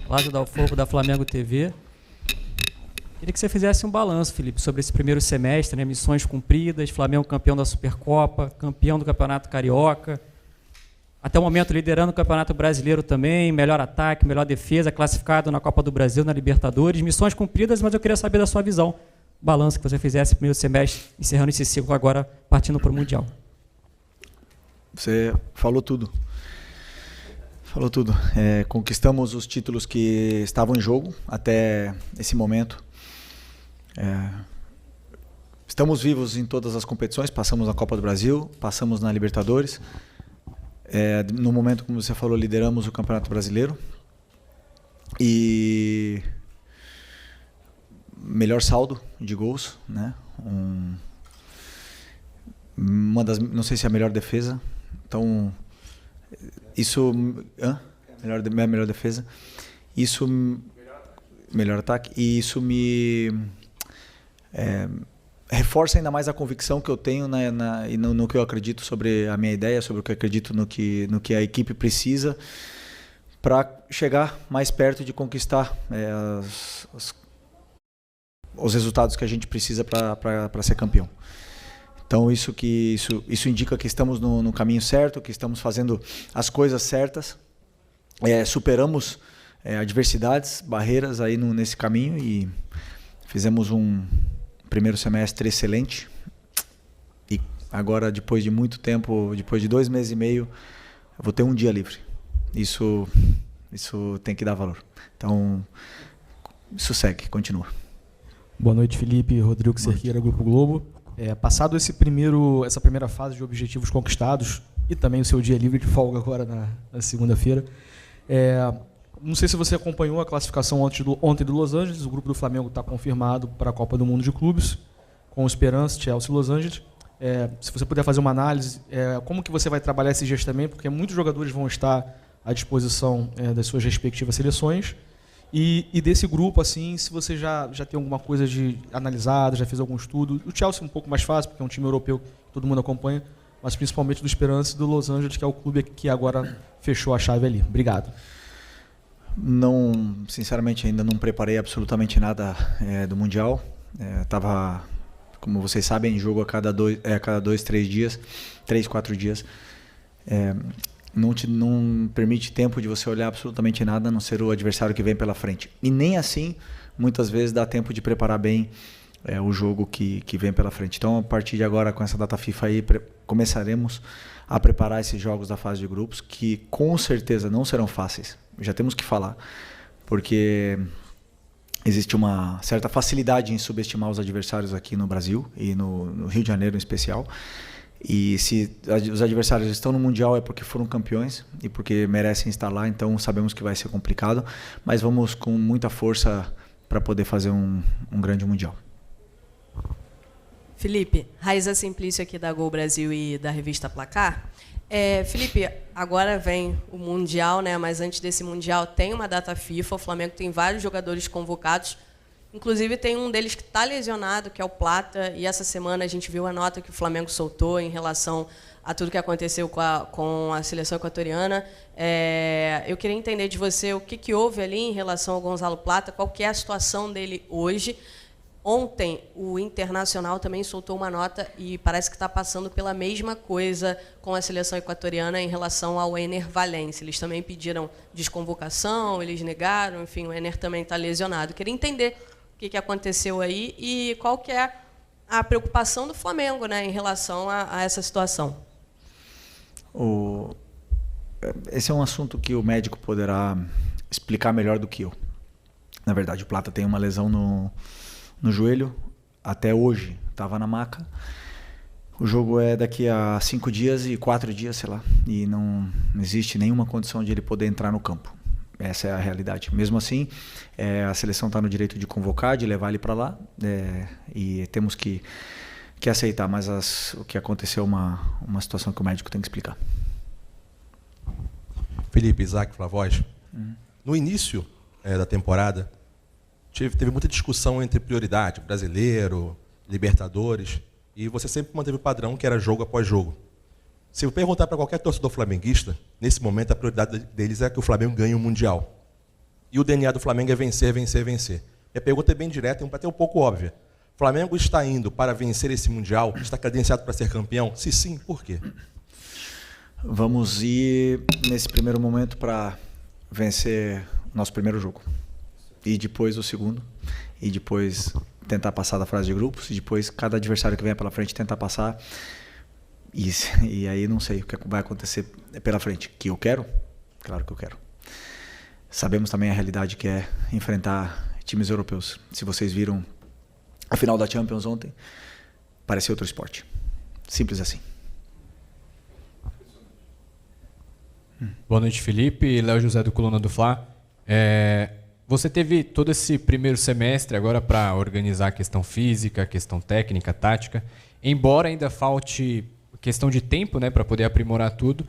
Lázaro Dalforro, da Flamengo TV. Queria que você fizesse um balanço, Felipe, sobre esse primeiro semestre, né? Missões cumpridas, Flamengo campeão da Supercopa, campeão do Campeonato Carioca, até o momento liderando o Campeonato Brasileiro também, melhor ataque, melhor defesa, classificado na Copa do Brasil, na Libertadores, missões cumpridas, mas eu queria saber da sua visão, balanço que você fizesse no primeiro semestre, encerrando esse ciclo agora, partindo para o Mundial. Você falou tudo. Falou tudo. Conquistamos os títulos que estavam em jogo até esse momento. Estamos vivos em todas as competições, passamos na Copa do Brasil, passamos na Libertadores. No momento, como você falou, lideramos o Campeonato Brasileiro. E melhor saldo de gols, né? Não sei se é a melhor defesa. Então, isso... Melhor defesa. Isso... Melhor ataque. E isso me... reforça ainda mais a convicção que eu tenho no que eu acredito sobre a minha ideia, sobre o que eu acredito no que a equipe precisa para chegar mais perto de conquistar os resultados que a gente precisa para ser campeão. Então isso indica que estamos no caminho certo, que estamos fazendo as coisas certas, superamos adversidades, barreiras aí nesse caminho e fizemos um primeiro semestre excelente. E agora, depois de muito tempo, depois de 2 meses e meio, eu vou ter um dia livre. Isso tem que dar valor. Então, isso segue, continua. Boa noite, Felipe. Rodrigo Cerqueira, Grupo Globo. Passado essa primeira fase de objetivos conquistados e também o seu dia livre de folga agora na segunda-feira, não sei se você acompanhou a classificação ontem do Los Angeles. O grupo do Flamengo está confirmado para a Copa do Mundo de Clubes, com Esperance, Chelsea e Los Angeles. Se você puder fazer uma análise, como que você vai trabalhar esses dias também, porque muitos jogadores vão estar à disposição das suas respectivas seleções. E desse grupo, assim, se você já tem alguma coisa analisada, já fez algum estudo. O Chelsea é um pouco mais fácil, porque é um time europeu que todo mundo acompanha, mas principalmente do Esperance e do Los Angeles, que é o clube que agora fechou a chave ali. Obrigado. Não, sinceramente, ainda não preparei absolutamente nada do Mundial. Estava, como vocês sabem, em jogo a cada 2, 3 dias, 3, 4 dias. Não permite tempo de você olhar absolutamente nada, a não ser o adversário que vem pela frente. E nem assim, muitas vezes, dá tempo de preparar bem o jogo que vem pela frente. Então, a partir de agora, com essa data FIFA aí, começaremos a preparar esses jogos da fase de grupos, que com certeza não serão fáceis. Já temos que falar, porque existe uma certa facilidade em subestimar os adversários aqui no Brasil e no Rio de Janeiro em especial. E se os adversários estão no Mundial é porque foram campeões e porque merecem estar lá, então sabemos que vai ser complicado, mas vamos com muita força para poder fazer um grande Mundial. Felipe, Raíza Simplício aqui da Gol Brasil e da revista Placar. Felipe, agora vem o Mundial, né? Mas antes desse Mundial tem uma data FIFA, o Flamengo tem vários jogadores convocados, inclusive tem um deles que está lesionado, que é o Plata, e essa semana a gente viu a nota que o Flamengo soltou em relação a tudo que aconteceu com a seleção equatoriana. Eu queria entender de você o que houve ali em relação ao Gonzalo Plata, qual que é a situação dele hoje. Ontem, o Internacional também soltou uma nota e parece que está passando pela mesma coisa com a seleção equatoriana em relação ao Ener Valencia. Eles também pediram desconvocação, eles negaram, enfim, o Ener também está lesionado. Queria entender o que aconteceu aí e qual que é a preocupação do Flamengo, né, em relação a essa situação. Esse é um assunto que o médico poderá explicar melhor do que eu. Na verdade, o Plata tem uma lesão no joelho, até hoje estava na maca. O jogo é daqui a 5 dias e 4 dias, sei lá, e não existe nenhuma condição de ele poder entrar no campo. Essa é a realidade. Mesmo assim, a seleção está no direito de convocar, de levar ele para lá, e temos que aceitar, mas o que aconteceu é uma situação que o médico tem que explicar. Felipe, Isaac, Flavoz. No início da temporada, teve muita discussão entre prioridade, brasileiro, Libertadores, e você sempre manteve o padrão que era jogo após jogo. Se eu perguntar para qualquer torcedor flamenguista, nesse momento a prioridade deles é que o Flamengo ganhe o Mundial. e o DNA do Flamengo é vencer, vencer, vencer. Minha pergunta é bem direta e até um pouco óbvia. O Flamengo está indo para vencer esse Mundial? Está credenciado para ser campeão? Se sim, por quê? Vamos ir, nesse primeiro momento, para vencer nosso primeiro jogo. E depois o segundo. E depois tentar passar da fase de grupos. E depois cada adversário que venha pela frente tentar passar. E aí não sei o que vai acontecer pela frente. Que eu quero? Claro que eu quero. Sabemos também a realidade que é enfrentar times europeus. Se vocês viram a final da Champions ontem, parecia outro esporte. Simples assim. Boa noite, Felipe. Léo José do Coluna do Fla. Você teve todo esse primeiro semestre agora para organizar a questão física, a questão técnica, tática. Embora ainda falte questão de tempo, né, para poder aprimorar tudo.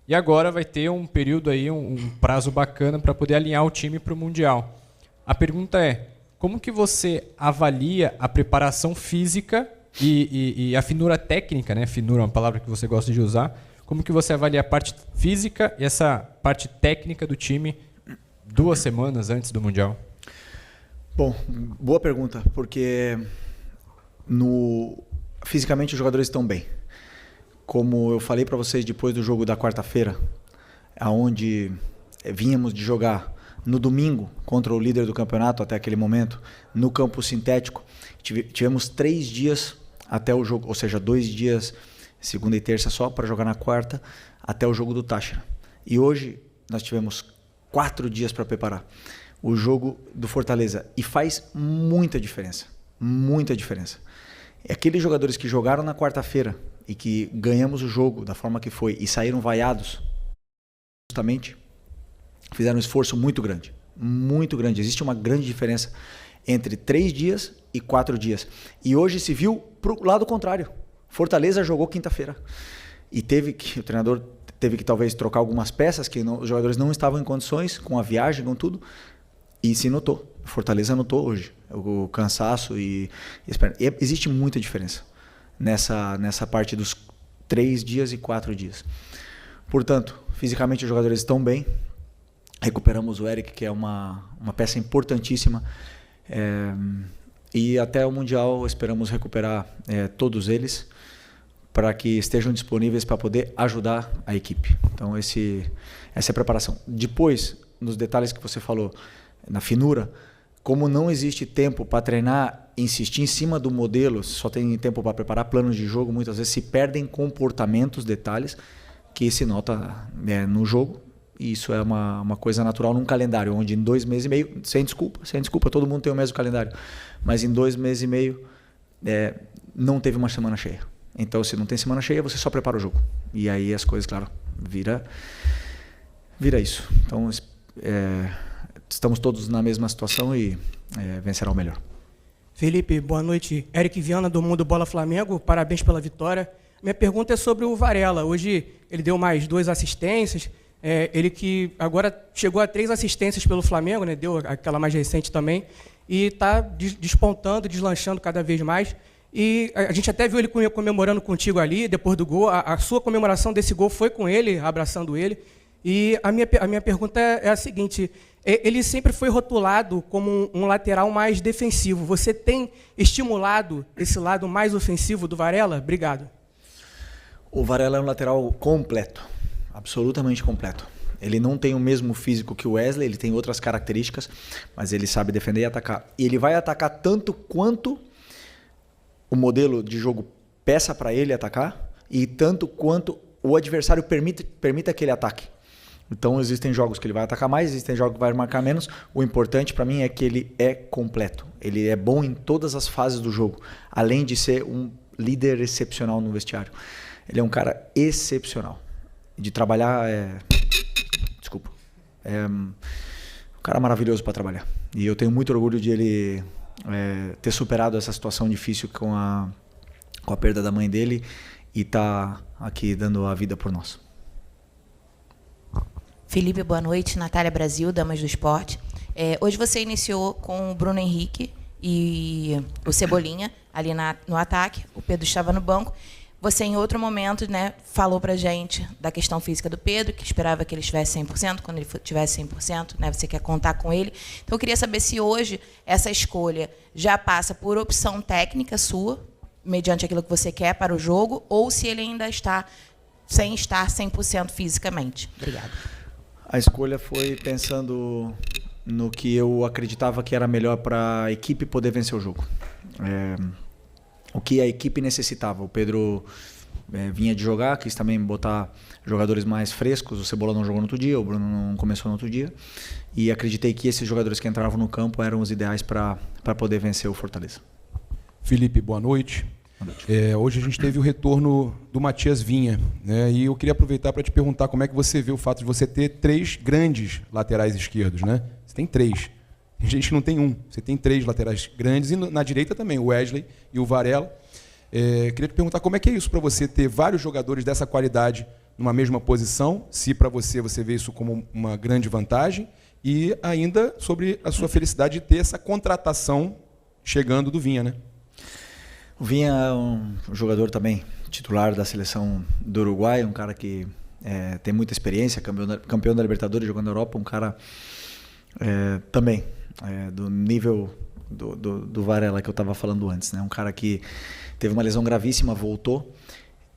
E agora vai ter um período aí, um prazo bacana para poder alinhar o time para o Mundial. A pergunta é, como que você avalia a preparação física e a finura técnica, né? Finura é uma palavra que você gosta de usar. Como que você avalia a parte física e essa parte técnica do time 2 semanas antes do Mundial? Bom, boa pergunta, porque fisicamente os jogadores estão bem. Como eu falei para vocês depois do jogo da quarta-feira, aonde vínhamos de jogar no domingo contra o líder do campeonato até aquele momento, no campo sintético, tivemos 3 dias até o jogo, ou seja, 2 dias, segunda e terça só, para jogar na quarta, até o jogo do Táchira. E hoje nós tivemos 4 dias para preparar o jogo do Fortaleza. E faz muita diferença. Muita diferença. E aqueles jogadores que jogaram na quarta-feira e que ganhamos o jogo da forma que foi e saíram vaiados, justamente, fizeram um esforço muito grande. Muito grande. Existe uma grande diferença entre 3 dias e 4 dias. E hoje se viu para o lado contrário. Fortaleza jogou quinta-feira. E o treinador teve que talvez trocar algumas peças que os jogadores não estavam em condições, com a viagem, com tudo. E se notou. Fortaleza notou hoje. O cansaço e existe muita diferença nessa parte dos 3 dias e 4 dias. Portanto, fisicamente os jogadores estão bem. Recuperamos o Eric, que é uma peça importantíssima. E até o Mundial esperamos recuperar todos eles para que estejam disponíveis para poder ajudar a equipe. Então essa é a preparação. Depois, nos detalhes que você falou, na finura, como não existe tempo para treinar, insistir em cima do modelo, só tem tempo para preparar planos de jogo, muitas vezes se perdem comportamentos, detalhes, que se nota no jogo. E isso é uma coisa natural num calendário, onde em 2 meses e meio, sem desculpa, todo mundo tem o mesmo calendário, mas em 2 meses e meio não teve uma semana cheia. Então, se não tem semana cheia, você só prepara o jogo. E aí as coisas, claro, vira isso. Então, estamos todos na mesma situação e vencerá o melhor. Felipe, boa noite. Eric Viana, do Mundo Bola Flamengo. Parabéns pela vitória. Minha pergunta é sobre o Varela. Hoje ele deu mais 2 assistências. Ele que agora chegou a 3 assistências pelo Flamengo, né? Deu aquela mais recente também. E está despontando, deslanchando cada vez mais. E a gente até viu ele comemorando contigo ali, depois do gol. A sua comemoração desse gol foi com ele, abraçando ele. E a minha pergunta é a seguinte: ele sempre foi rotulado como um lateral mais defensivo. Você tem estimulado esse lado mais ofensivo do Varela? Obrigado. O Varela é um lateral completo, absolutamente completo. Ele não tem o mesmo físico que o Wesley, ele tem outras características, mas ele sabe defender e atacar. E ele vai atacar tanto quanto o modelo de jogo peça para ele atacar e tanto quanto o adversário permita que ele ataque. Então existem jogos que ele vai atacar mais, existem jogos que vai marcar menos. O importante para mim é que ele é completo. Ele é bom em todas as fases do jogo, além de ser um líder excepcional no vestiário. Ele é um cara excepcional. De trabalhar um cara maravilhoso para trabalhar. E eu tenho muito orgulho de ele ter superado essa situação difícil com a perda da mãe dele e tá aqui dando a vida por nós. Felipe, boa noite. Natália Brasil, Damas do Esporte. Hoje você iniciou com o Bruno Henrique e o Cebolinha ali no ataque. O Pedro estava no banco. Você, em outro momento, né, falou para a gente da questão física do Pedro, que esperava que ele estivesse 100%, quando ele tivesse 100%, né, você quer contar com ele. Então, eu queria saber se hoje essa escolha já passa por opção técnica sua, mediante aquilo que você quer para o jogo, ou se ele ainda está sem estar 100% fisicamente. Obrigada. A escolha foi pensando no que eu acreditava que era melhor para a equipe poder vencer o jogo. O que a equipe necessitava. O Pedro vinha de jogar, quis também botar jogadores mais frescos. O Cebola não jogou no outro dia, o Bruno não começou no outro dia. E acreditei que esses jogadores que entravam no campo eram os ideais para poder vencer o Fortaleza. Felipe, boa noite. Hoje a gente teve o retorno do Matias Vinha, né? E eu queria aproveitar para te perguntar como é que você vê o fato de você ter 3 grandes laterais esquerdos, né? Você tem 3. Tem gente que não tem um. Você tem 3 laterais grandes e na direita também, o Wesley e o Varela. Queria te perguntar como é que é isso para você ter vários jogadores dessa qualidade numa mesma posição, se para você vê isso como uma grande vantagem, e ainda sobre a sua felicidade de ter essa contratação chegando do Vinha, né? O Vinha é um jogador também titular da seleção do Uruguai, um cara que tem muita experiência, campeão da Libertadores, jogando na Europa, um cara também do nível do Varela que eu estava falando antes, né? Um cara que teve uma lesão gravíssima, voltou,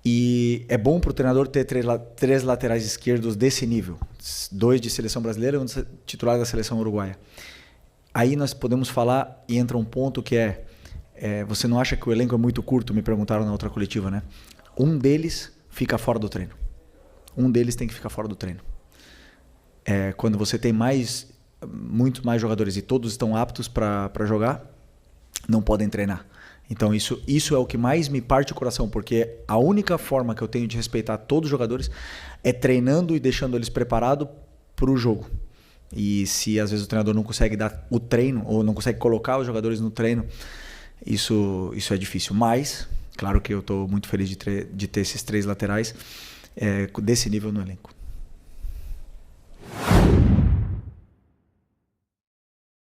e é bom para o treinador ter 3 laterais esquerdos desse nível, 2 de seleção brasileira e um titular da seleção uruguaia. Aí nós podemos falar, e entra um ponto que você não acha que o elenco é muito curto? Me perguntaram na outra coletiva, né? Um deles fica fora do treino. Um deles tem que ficar fora do treino. Quando você tem muito mais jogadores e todos estão aptos para jogar, não podem treinar. Então isso é o que mais me parte o coração, porque a única forma que eu tenho de respeitar todos os jogadores é treinando e deixando eles preparados para o jogo. E se às vezes o treinador não consegue dar o treino ou não consegue colocar os jogadores no treino, isso é difícil. Mas, claro que eu estou muito feliz de ter esses 3 laterais desse nível no elenco.